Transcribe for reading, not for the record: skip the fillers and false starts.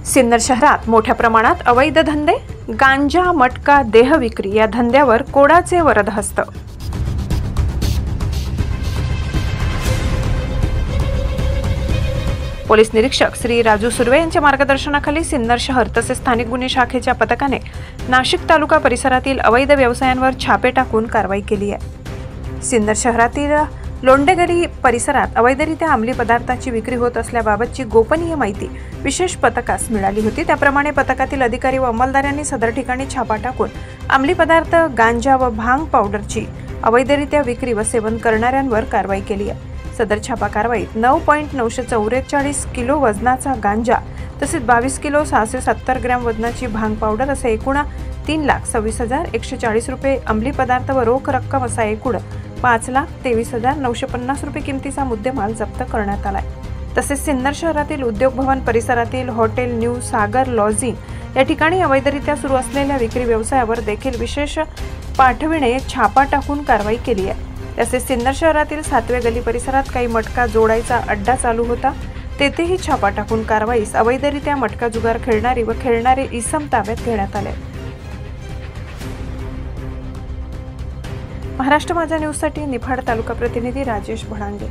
सिन्नर शहरात मोठ्या प्रमाणात अवैध धंदे, गांजा, मटका, देह विक्री या धंद्यावर कोडाचे वरदहस्त। पोलीस निरीक्षक श्री राजू सुर्वे यांच्या मार्गदर्शनाखाली सिन्नर शहर तसेच स्थानिक गुन्हे शाखेच्या पथकाने नाशिक तालुका परिसरातील अवैध व्यवसायांवर छापे टाकून कारवाई केली आहे। सिन्नर शहरातील लोंडेगली परिसरात अवैधरित्या अंमली पदार्थाची विक्री होत असल्याबाबतची गोपनीय माहिती विशेष पथकास मिळाली होती। त्याप्रमाणे पथकातील अधिकारी व अंमलदारांनी सदर ठिकाणी छापा टाकून अंमली पदार्थ, गांजा व भांग पावडरची अवैधरित्या विक्री व सेवन करणाऱ्यांवर कारवाई केली आहे। सदर छापा कारवाईत 9.944 किलो वजनाचा गांजा तसेच 22 किलो 670 ग्रॅम वजनाची भांग पावडर असे एकूण 3,26,140 रुपये अंमली पदार्थ व रोख रक्कम असा एकूण 5,23,950 रुपये किमतीचा मुद्देमाल जप्त करण्यात आलाय। तसेच सिन्नर शहरातील उद्योग भवन परिसरातील हॉटेल न्यू सागर लॉजिंग या ठिकाणी अवैधरित्या सुरू असलेल्या विक्री व्यवसायावर देखील विशेष पाठविणे छापा टाकून कारवाई केली आहे। तसेच सिन्नर शहरातील 7वे गली परिसरात काही मटका जोडायचा अड्डा चालू होता, तेथेही छापा टाकून कारवाईस अवैधरित्या मटका जुगार खेळणारी व खेळणारे इसम ताब्यात घेण्यात आले। महाराष्ट्र माझा न्यूजसाठी निफाड तालुका प्रतिनिधी राजेश भडांगे।